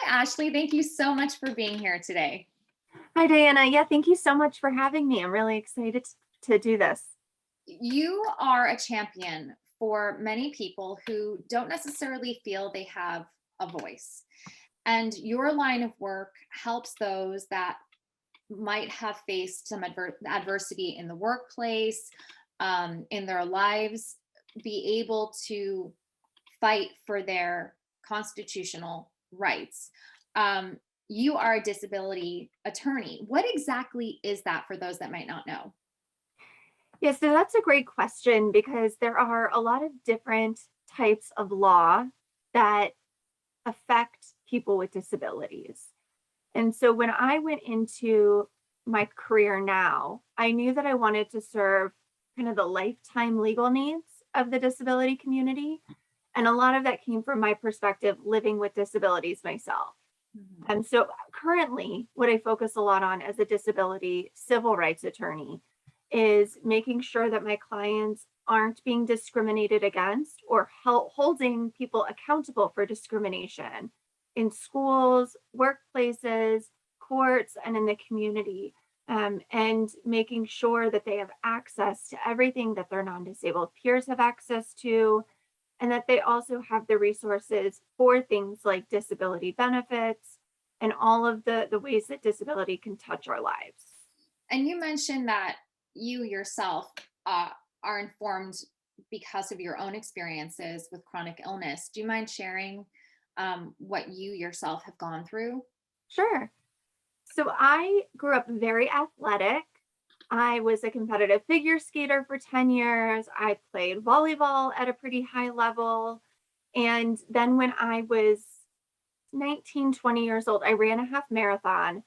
Ashley. Thank you so much for being here today. Hi, Diana. Yeah, thank you so much for having me. I'm really excited to do this. You are a champion for many people who don't necessarily feel they have a voice. And your line of work helps those that might have faced some adversity in the workplace, in their lives, be able to fight for their constitutional rights. You are a disability attorney. What exactly is that for those that might not know? Yeah, so that's a great question because there are a lot of different types of law that affect people with disabilities. And so when I went into my career now, I knew that I wanted to serve kind of the lifetime legal needs of the disability community. And a lot of that came from my perspective living with disabilities myself. Mhm. And so currently, what I focus a lot on as a disability civil rights attorney is making sure that my clients aren't being discriminated against or holding people accountable for discrimination in schools, workplaces, courts, and in the community. And making sure that they have access to everything that their non disabled peers have access to, and that they also have the resources for things like disability benefits and all of the ways that disability can touch our lives. And you mentioned that you yourself uh, are informed because of your own experiences with chronic illness. Do you mind sharing what you yourself have gone through? Sure. So I grew up very athletic. I was a competitive figure skater for 10 years. I played volleyball at a pretty high level. And then when I was 19, 20 years old, I ran a half marathon.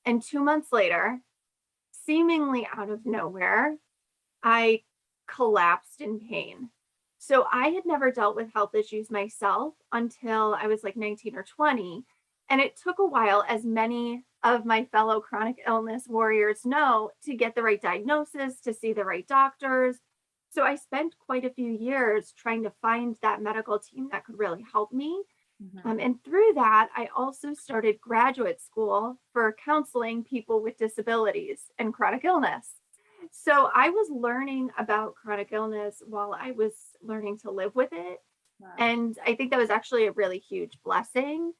And 2 months later, seemingly out of nowhere, I collapsed in pain. So I had never dealt with health issues myself until I was like 19 or 20. And it took a while, as many of my fellow chronic illness warriors know, to get the right diagnosis, to see the right doctors. So I spent quite a few years trying to find that medical team that could really help me. Mhm. And through that, I also started graduate school for counseling people with disabilities and chronic illness. So I was learning about chronic illness while I was learning to live with it. Wow. And I think that was actually a really huge blessing.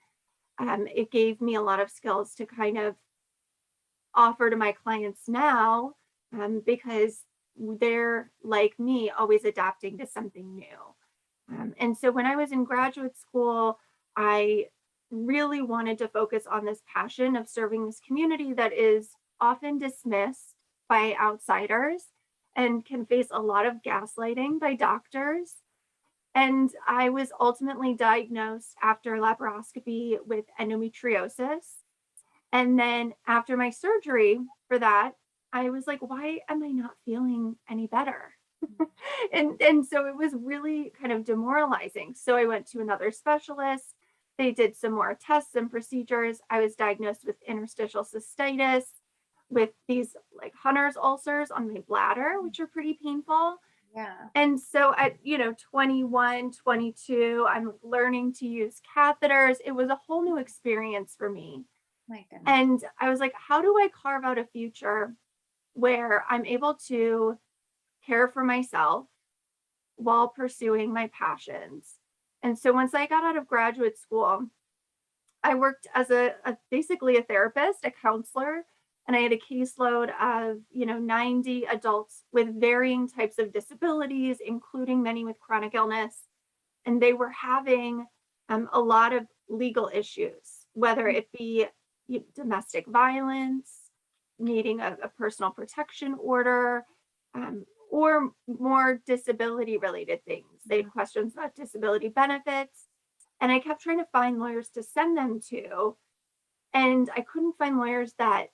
It gave me a lot of skills to kind of offer to my clients now, because they're like me, always adapting to something new. And so when I was in graduate school, I really wanted to focus on this passion of serving this community that is often dismissed by outsiders and can face a lot of gaslighting by doctors. And I was ultimately diagnosed after laparoscopy with endometriosis. And then after my surgery for that, I was like, why am I not feeling any better? And so it was really kind of demoralizing. So I went to another specialist. They did some more tests and procedures. I was diagnosed with interstitial cystitis, with these like Hunter's ulcers on my bladder, which are pretty painful. Yeah. And so at, 21, 22, I'm learning to use catheters. It was a whole new experience for me. My goodness. And I was like, how do I carve out a future where I'm able to care for myself while pursuing my passions? And so once I got out of graduate school, I worked as basically a therapist, a counselor, and I had a caseload of, 90 adults with varying types of disabilities, including many with chronic illness. And they were having a lot of legal issues, whether it be domestic violence, needing a personal protection order, or more disability related things. They had questions about disability benefits. And I kept trying to find lawyers to send them to. And I couldn't find lawyers that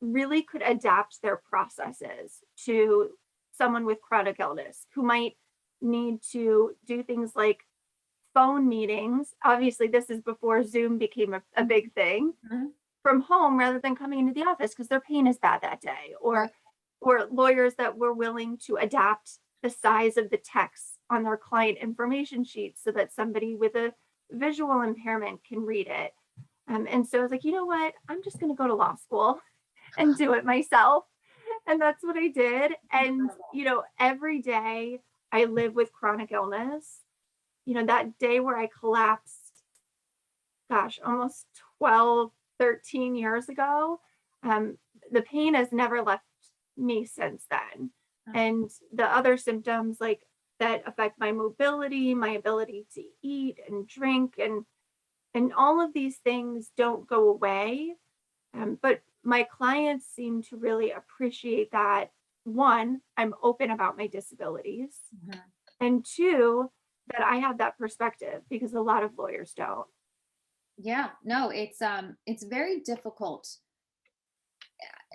really could adapt their processes to someone with chronic illness who might need to do things like phone meetings. Obviously, this is before Zoom became a big thing, Mhm. from home rather than coming into the office because their pain is bad that day, Right. or lawyers that were willing to adapt the size of the text on their client information sheets so that somebody with a visual impairment can read it. And so I was like, you know what? I'm just going to go to law school and do it myself. And that's what I did. And, every day I live with chronic illness. That day where I collapsed, gosh, almost 12, 13 years ago, um, the pain has never left me since then. And the other symptoms like that affect my mobility, my ability to eat and drink, and all of these things don't go away. But my clients seem to really appreciate that. One, I'm open about my disabilities, Mhm. and two, that I have that perspective because a lot of lawyers don't. Yeah, no, it's very difficult,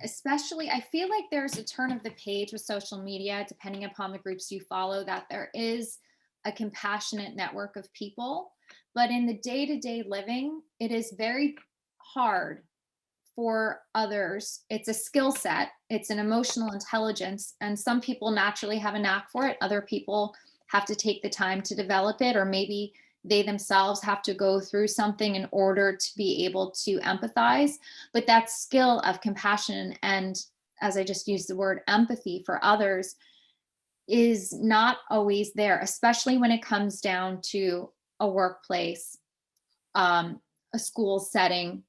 especially I feel like there's a turn of the page with social media, depending upon the groups you follow, that there is a compassionate network of people. But in the day-to-day living, it is very hard for others. It's a skill set, it's an emotional intelligence, and some people naturally have a knack for it. Other people have to take the time to develop it, or maybe they themselves have to go through something in order to be able to empathize. But that skill of compassion and, as I just used the word, empathy for others is not always there, especially when it comes down to a workplace, a school setting.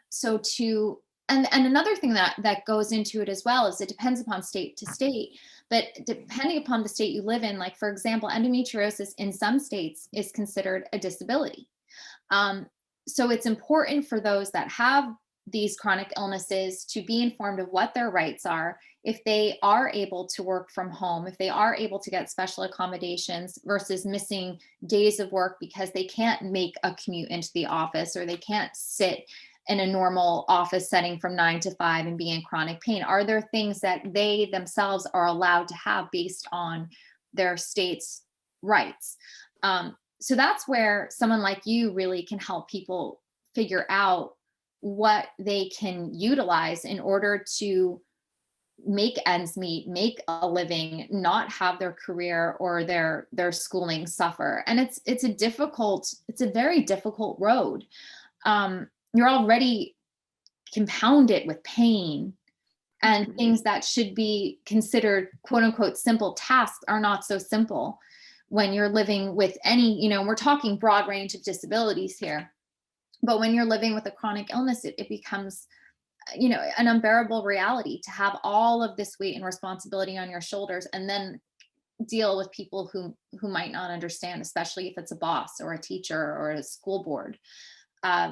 So to and another thing that goes into it as well is it depends upon state to state, but depending upon the state you live in, like for example, endometriosis in some states is considered a disability. um, so it's important for those that have these chronic illnesses to be informed of what their rights are, if they are able to work from home, if they are able to get special accommodations versus missing days of work because they can't make a commute into the office, or they can't sit in a normal office setting from 9 to 5 and be in chronic pain. Are there things that they themselves are allowed to have based on their state's rights? So that's where someone like you really can help people figure out what they can utilize in order to make ends meet, make a living, not have their career or their schooling suffer. And it's a very difficult road. You're already compounded with pain, and Mhm. things that should be considered quote unquote simple tasks are not so simple when you're living with any, we're talking broad range of disabilities here, but when you're living with a chronic illness, it becomes, an unbearable reality to have all of this weight and responsibility on your shoulders, and then deal with people who might not understand, especially if it's a boss or a teacher or a school board.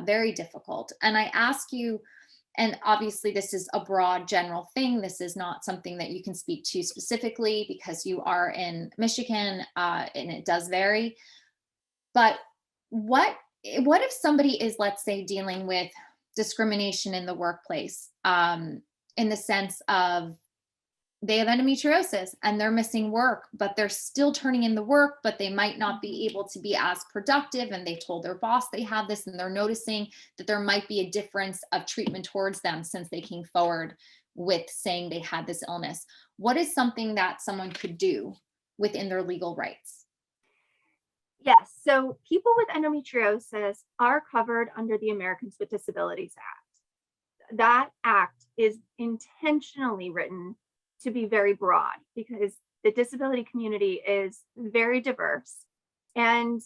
Very difficult. And I ask you, and obviously this is a broad general thing, this is not something that you can speak to specifically because you are in Michigan, and it does vary, but what what if somebody is, let's say, dealing with discrimination in the workplace, in the sense of they have endometriosis and they're missing work, but they're still turning in the work, but they might not be Mhm. able to be as productive. And they told their boss they have this, and they're noticing that there might be a difference of treatment towards them since they came forward with saying they had this illness. What is something that someone could do within their legal rights? Yes. So people with endometriosis are covered under the Americans with Disabilities Act. That act is intentionally written to be very broad because the disability community is very diverse. And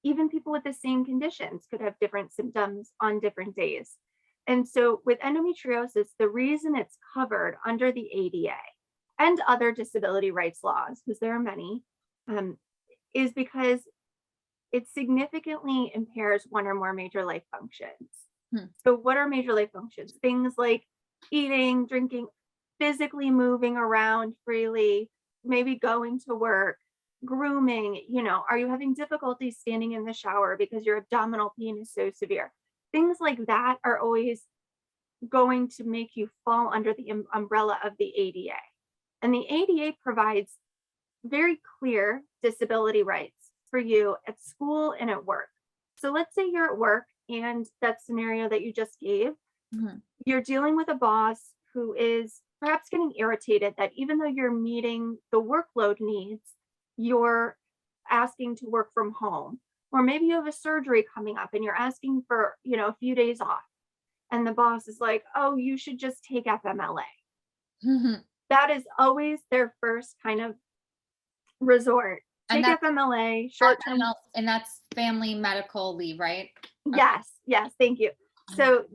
even people with the same conditions could have different symptoms on different days. And so with endometriosis, the reason it's covered under the ADA and other disability rights laws, because there are many, um, is because it significantly impairs one or more major life functions. Hmm. So, what are major life functions? Things like eating, drinking, physically moving around freely, maybe going to work, grooming. Are you having difficulty standing in the shower because your abdominal pain is so severe? Things like that are always going to make you fall under the umbrella of the ADA. And the ADA provides very clear disability rights for you at school and at work. So let's say you're at work and that scenario that you just gave, Mhm. you're dealing with a boss who is perhaps getting irritated that even though you're meeting the workload needs, you're asking to work from home. Or maybe you have a surgery coming up and you're asking for, a few days off. And the boss is like, oh, you should just take FMLA. Mhm. That is always their first kind of resort. And Take that's FMLA, short term. and that's family medical leave, right? Okay. Yes, thank you. Mhm. So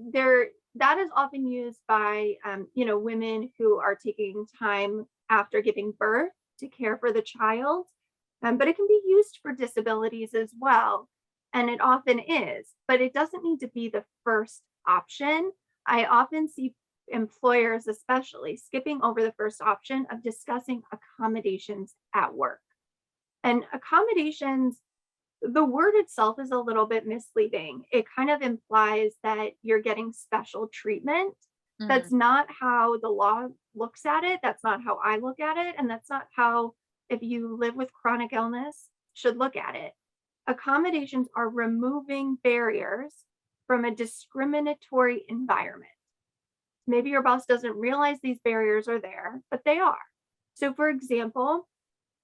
that is often used by women who are taking time after giving birth to care for the child, but it can be used for disabilities as well, and it often is. But it doesn't need to be the first option. I often see employers, especially, skipping over the first option of discussing accommodations at work. And accommodations, the word itself is a little bit misleading. It kind of implies that you're getting special treatment. Mhm. That's not how the law looks at it. That's not how I look at it. And that's not how, if you live with chronic illness, should look at it. Accommodations are removing barriers from a discriminatory environment. Maybe your boss doesn't realize these barriers are there, but they are. So, for example,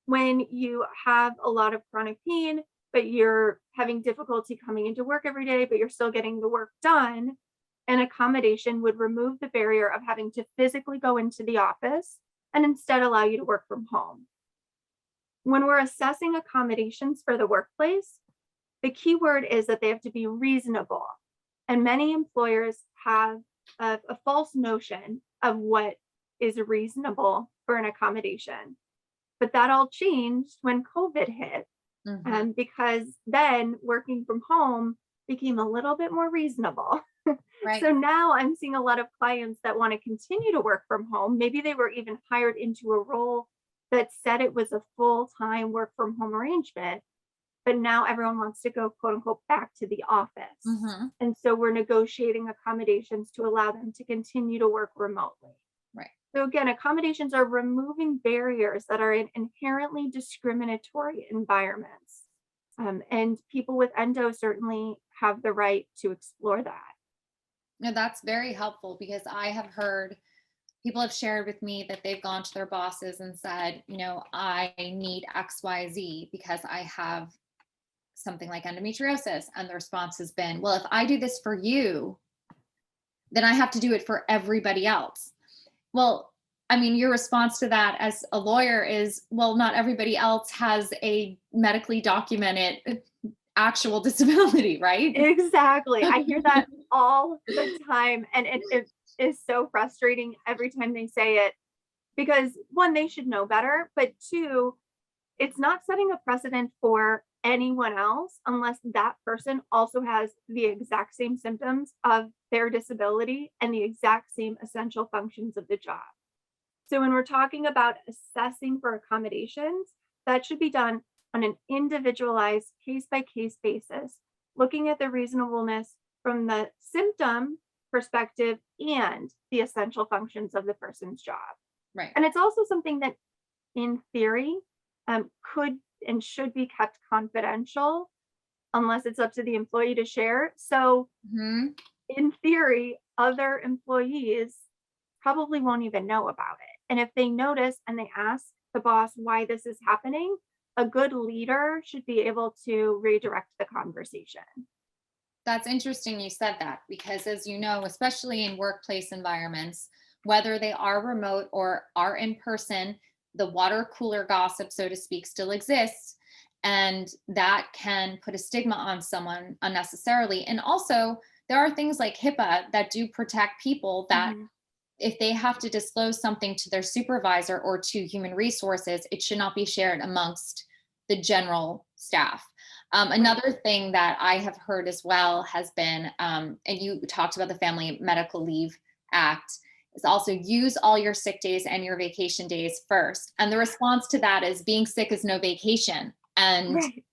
when you have a lot of chronic pain, but you're having difficulty coming into work every day, but you're still getting the work done, an accommodation would remove the barrier of having to physically go into the office and instead allow you to work from home. When we're assessing accommodations for the workplace, the key word is that they have to be reasonable. And many employers have a false notion of what is reasonable for an accommodation. But that all changed when COVID hit, Mhm. because then working from home became a little bit more reasonable. Right. So now I'm seeing a lot of clients that want to continue to work from home. Maybe they were even hired into a role that said it was a full-time work from home arrangement, but now everyone wants to go, quote unquote, back to the office. Mhm. And so we're negotiating accommodations to allow them to continue to work remotely. Right. So again, accommodations are removing barriers that are in inherently discriminatory environments. And people with endo certainly have the right to explore that. No, that's very helpful because I have heard people have shared with me that they've gone to their bosses and said, I need XYZ because I have something like endometriosis. And the response has been, well, if I do this for you, then I have to do it for everybody else. Well, I mean, your response to that as a lawyer is, well, not everybody else has a medically documented actual disability, right? Exactly. I hear that all the time. And it is so frustrating every time they say it, because one, they should know better. But two, it's not setting a precedent for anyone else unless that person also has the exact same symptoms of their disability and the exact same essential functions of the job. So when we're talking about assessing for accommodations, that should be done on an individualized case by case basis, looking at the reasonableness from the symptom perspective and the essential functions of the person's job. Right. And it's also something that, in theory, could and should be kept confidential unless it's up to the employee to share. So, Hmm. in theory, other employees probably won't even know about it. And if they notice and they ask the boss why this is happening, a good leader should be able to redirect the conversation. That's interesting you said that because, as you know, especially in workplace environments, whether they are remote or are in person, the water cooler gossip, so to speak, still exists. And that can put a stigma on someone unnecessarily. And also, there are things like HIPAA that do protect people that Mhm. if they have to disclose something to their supervisor or to human resources, it should not be shared amongst the general staff. Right. Another thing that I have heard as well has been, and you talked about the Family Medical Leave Act, is also use all your sick days and your vacation days first. And the response to that is being sick is no vacation. And, Right.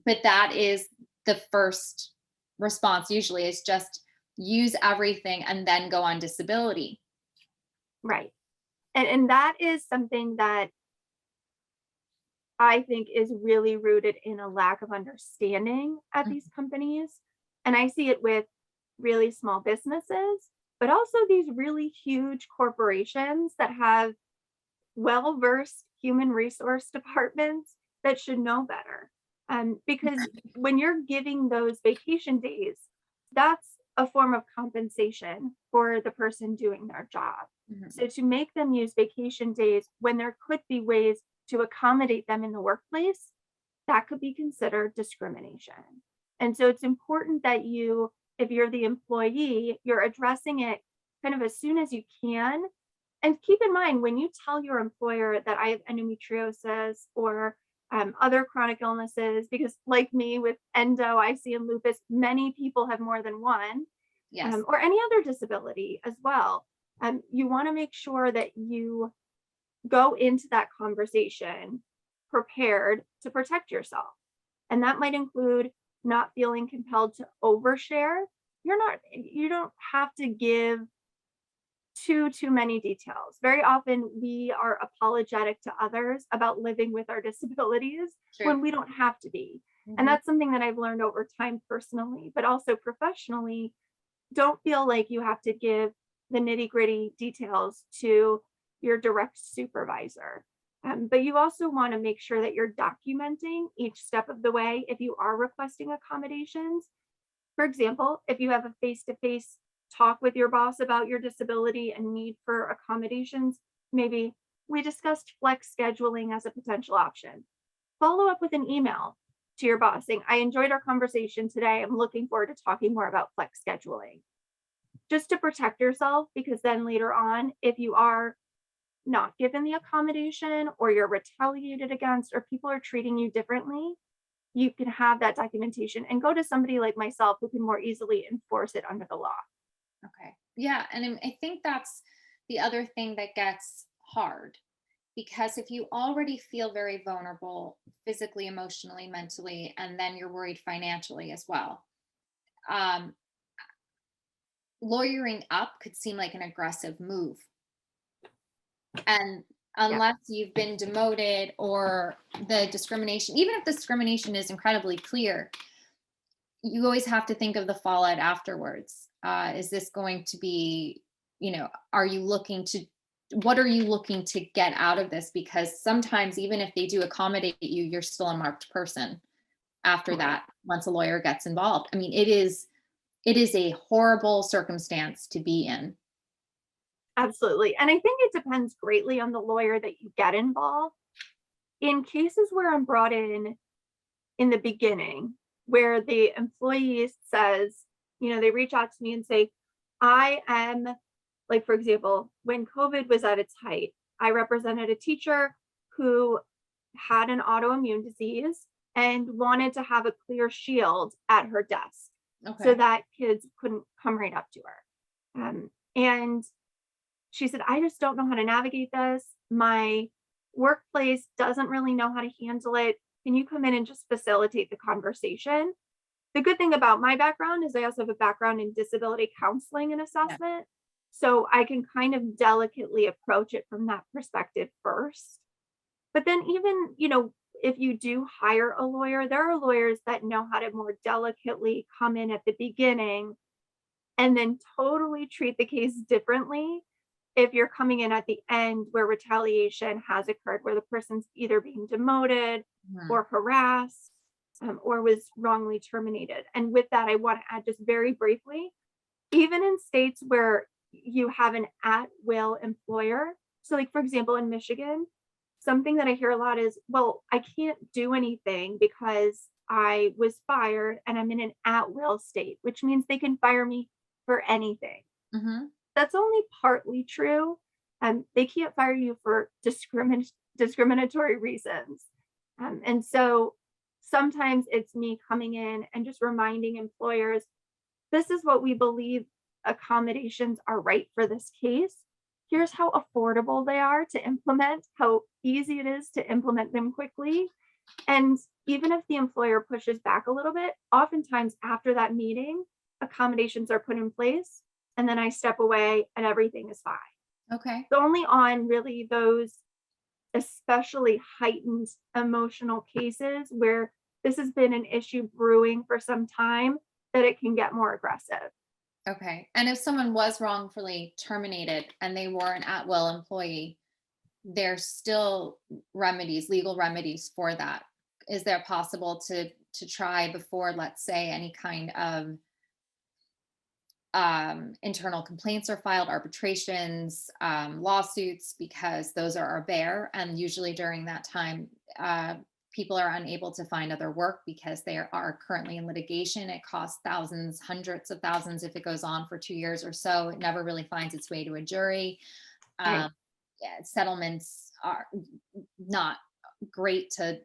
but that is the first response usually is just use everything and then go on disability. Right. And that is something that I think is really rooted in a lack of understanding at these companies. And I see it with really small businesses, but also these really huge corporations that have well versed human resource departments that should know better. Because when you're giving those vacation days, that's a form of compensation for the person doing their job. Mhm. So to make them use vacation days when there could be ways to accommodate them in the workplace, that could be considered discrimination. And so it's important that you, if you're the employee, you're addressing it kind of as soon as you can. And keep in mind when you tell your employer that I have endometriosis or other chronic illnesses, because like me with endo, IC, and lupus, many people have more than one, Yes. or any other disability as well. You want to make sure that you go into that conversation prepared to protect yourself. And that might include not feeling compelled to overshare. You don't have to give too many details. Very often we are apologetic to others about living with our disabilities True. when we don't have to be. And Mhm. that's something that I've learned over time personally, but also professionally. Don't feel like you have to give the nitty-gritty details to your direct supervisor. But you also want to make sure that you're documenting each step of the way if you are requesting accommodations. For example, if you have a face-to-face talk with your boss about your disability and need for accommodations, maybe we discussed flex scheduling as a potential option. Follow up with an email to your boss saying, I enjoyed our conversation today. I'm looking forward to talking more about flex scheduling, just to protect yourself, because then later on, if you are not given the accommodation or you're retaliated against or people are treating you differently, you can have that documentation and go to somebody like myself who can more easily enforce it under the law. Okay. Yeah. And I think that's the other thing that gets hard, because if you already feel very vulnerable physically, emotionally, mentally, and then you're worried financially as well, um, lawyering up could seem like an aggressive move. And Yeah, unless you've been demoted or the discrimination, even if the discrimination is incredibly clear, you always have to think of the fallout afterwards. Is this going to be, are you looking to, what are you looking to get out of this? Because sometimes, even if they do accommodate you, you're still a marked person after right. that, once a lawyer gets involved. I mean, it is a horrible circumstance to be in. Absolutely. And I think it depends greatly on the lawyer that you get involved. In cases where I'm brought in the beginning, where the employee says, they reach out to me and say, I am, like, for example, when COVID was at its height, I represented a teacher who had an autoimmune disease and wanted to have a clear shield at her desk so Okay. that kids couldn't come right up to her. And she said, I just don't know how to navigate this. My workplace doesn't really know how to handle it. Can you come in and just facilitate the conversation? The good thing about my background is I also have a background in disability counseling and Yeah. assessment. So I can kind of delicately approach it from that perspective first. But then, even, if you do hire a lawyer, there are lawyers that know how to more delicately come in at the beginning and then totally treat the case differently if you're coming in at the end where retaliation has occurred, where the person's either being demoted Mhm. or harassed, or was wrongly terminated. And with that, I want to add just very briefly, even in states where you have an at will employer. So, like, for example, in Michigan, something that I hear a lot is, well, I can't do anything because I was fired and I'm in an at will state, which means they can fire me for anything. Mhm. That's only partly true. They can't fire you for discriminatory reasons. And so sometimes it's me coming in and just reminding employers, this is what we believe accommodations are right for this case. Here's how affordable they are to implement, how easy it is to implement them quickly. And even if the employer pushes back a little bit, oftentimes after that meeting, accommodations are put in place. And then I step away and everything is fine. Okay. It's only on really those especially heightened emotional cases where this has been an issue brewing for some time that it can get more aggressive. Okay. And if someone was wrongfully terminated and they were an at-will employee, there's still remedies, legal remedies for that. is there possible to try before, let's say, any kind of internal complaints are filed, arbitrations, lawsuits, because those are a bear. And usually during that time, people are unable to find other work because they are currently in litigation. It costs thousands, hundreds of thousands if it goes on for 2 years or so. It never really finds its way to a jury. Right. Yeah, settlements are not great to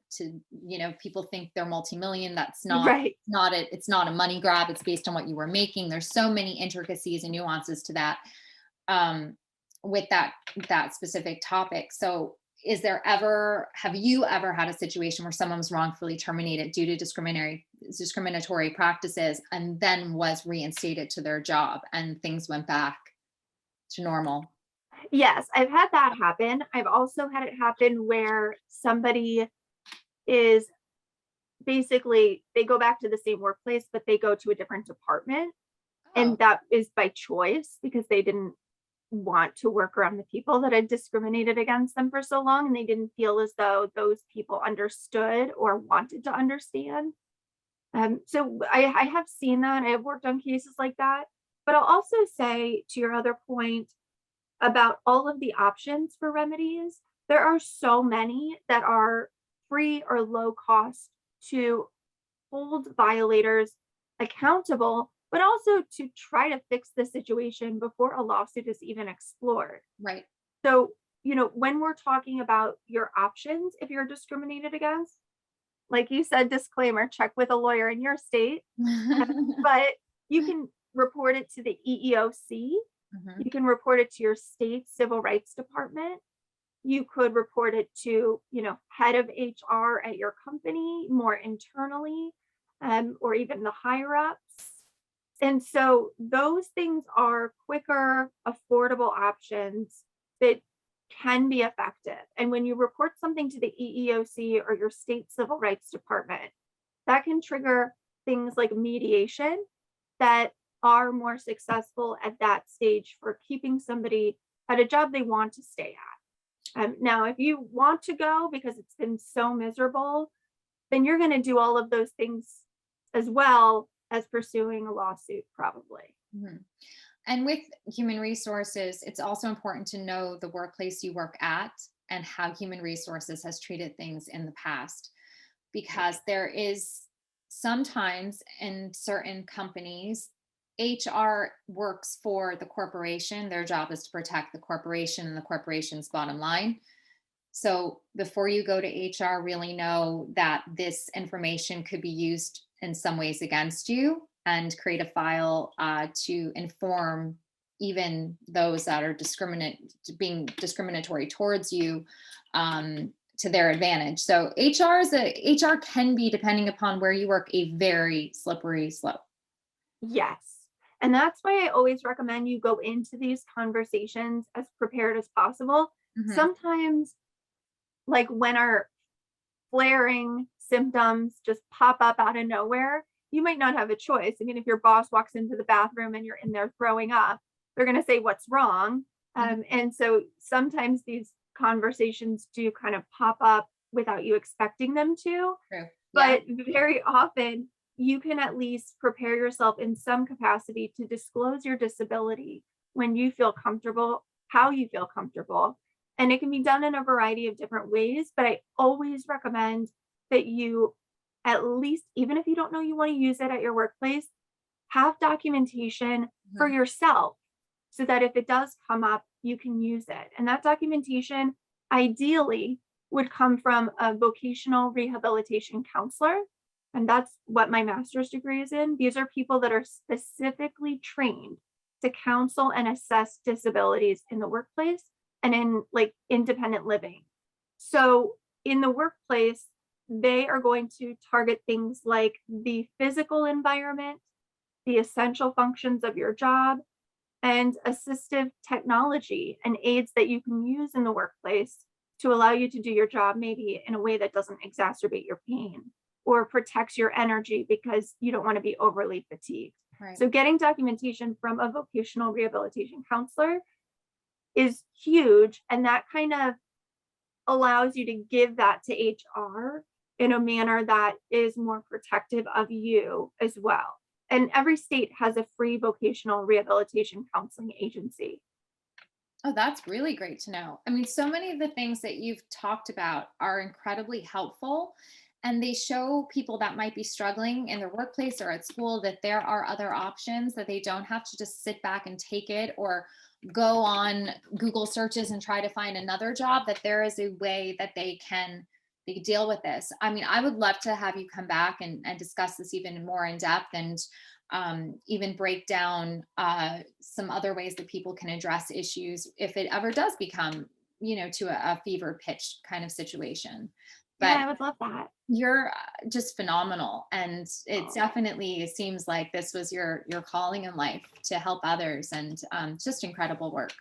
people think they're multi-million. That's not Right. not it. It's not a money grab. It's based on what you were making. There's so many intricacies and nuances to that, with that specific topic. So have you ever had a situation where someone was wrongfully terminated due to discriminatory practices and then was reinstated to their job and things went back to normal? Yes, I've had that happen. I've also had it happen where somebody is basically, they go back to the same workplace, but they go to a different department. Oh, And that is by choice because they didn't want to work around the people that had discriminated against them for so long. And they didn't feel as though those people understood or wanted to understand. So I have seen that. I have worked on cases like that. But I'll also say, to your other point about all of the options for remedies, there are so many that are free or low cost to hold violators accountable, but also to try to fix the situation before a lawsuit is even explored. right. So, when we're talking about your options, if you're discriminated against, like you said, disclaimer, check with a lawyer in your state, but you can report it to the EEOC. Mhm. You can report it to your state civil rights department. You could report it to, head of HR at your company more internally, or even the higher ups. And so those things are quicker, affordable options that can be effective. And when you report something to the EEOC or your state civil rights department, that can trigger things like mediation that are more successful at that stage for keeping somebody at a job they want to stay at. Now, if you want to go because it's been so miserable, then you're going to do all of those things as well as pursuing a lawsuit, probably. Mhm. And with human resources, it's also important to know the workplace you work at and how human resources has treated things in the past, because there is sometimes in certain companies, HR works for the corporation. Their job is to protect the corporation and the corporation's bottom line. So before you go to HR, really know that this information could be used in some ways against you, and create a file to inform even those that are being discriminatory towards you, to their advantage. So HR can be, depending upon where you work, a very slippery slope. Yes. And that's why I always recommend you go into these conversations as prepared as possible. Mhm. Sometimes, like when our flaring symptoms just pop up out of nowhere, you might not have a choice. I mean, if your boss walks into the bathroom and you're in there throwing up, they're going to say, "What's wrong?" Mhm. And so sometimes these conversations do kind of pop up without you expecting them to. True. Yeah. But very often, you can at least prepare yourself in some capacity to disclose your disability when you feel comfortable, how you feel comfortable. And it can be done in a variety of different ways, but I always recommend that you, at least, even if you don't know you want to use it at your workplace, have documentation for Mhm. yourself so that if it does come up, you can use it. And that documentation ideally would come from a vocational rehabilitation counselor. And that's what my master's degree is in. These are people that are specifically trained to counsel and assess disabilities in the workplace and in like independent living. So in the workplace, they are going to target things like the physical environment, the essential functions of your job, and assistive technology and aids that you can use in the workplace to allow you to do your job maybe in a way that doesn't exacerbate your pain or protects your energy because you don't want to be overly fatigued. Right. So, getting documentation from a vocational rehabilitation counselor is huge. And that kind of allows you to give that to HR in a manner that is more protective of you as well. And every state has a free vocational rehabilitation counseling agency. Oh, that's really great to know. I mean, so many of the things that you've talked about are incredibly helpful, and they show people that might be struggling in their workplace or at school that there are other options, that they don't have to just sit back and take it or go on Google searches and try to find another job, that there is a way that they deal with this. I mean, I would love to have you come back and discuss this even more in depth, and even break down some other ways that people can address issues if it ever does become, to a fever pitch kind of situation. Yeah, But I would love that. you're just phenomenal, and it Oh, definitely seems like this was your calling in life to help others, and just incredible work.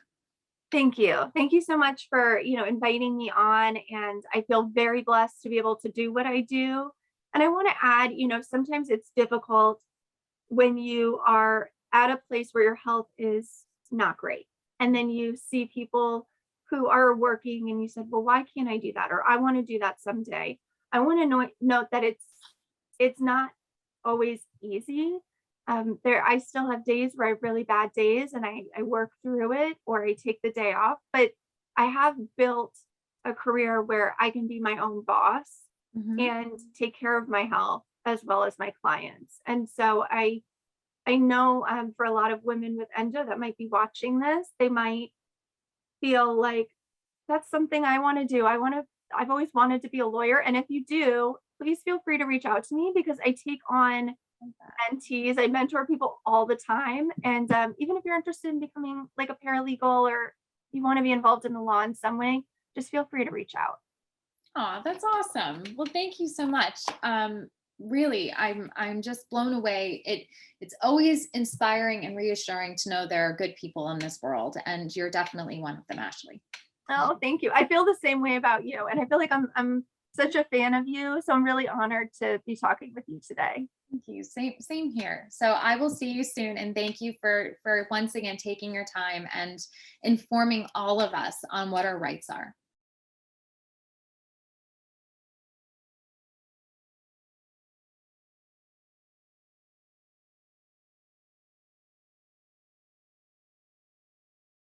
thank you. Thank you so much for, inviting me on. And I feel very blessed to be able to do what I do. And I want to add, sometimes it's difficult when you are at a place where your health is not great. And then you see people who are working and you said, well, why can't I do that? Or I want to do that someday. I want to note that it's not always easy. I still have days where I have really bad days and I work through it or I take the day off, but I have built a career where I can be my own boss Mhm. and take care of my health as well as my clients. And so I know for a lot of women with endo that might be watching this, they might feel like that's something I want to do. I've always wanted to be a lawyer. And if you do, please feel free to reach out to me because I take on mentees. I mentor people all the time. And even if you're interested in becoming like a paralegal or you want to be involved in the law in some way, just feel free to reach out. Oh, that's awesome. Well, thank you so much. Really, I'm just blown away. It's always inspiring and reassuring to know there are good people in this world, and you're definitely one of them, Ashley. Oh, thank you. I feel the same way about you. And I feel like I'm such a fan of you. So I'm really honored to be talking with you today. Thank you. Same here. So I will see you soon, and thank you for once again taking your time and informing all of us on what our rights are.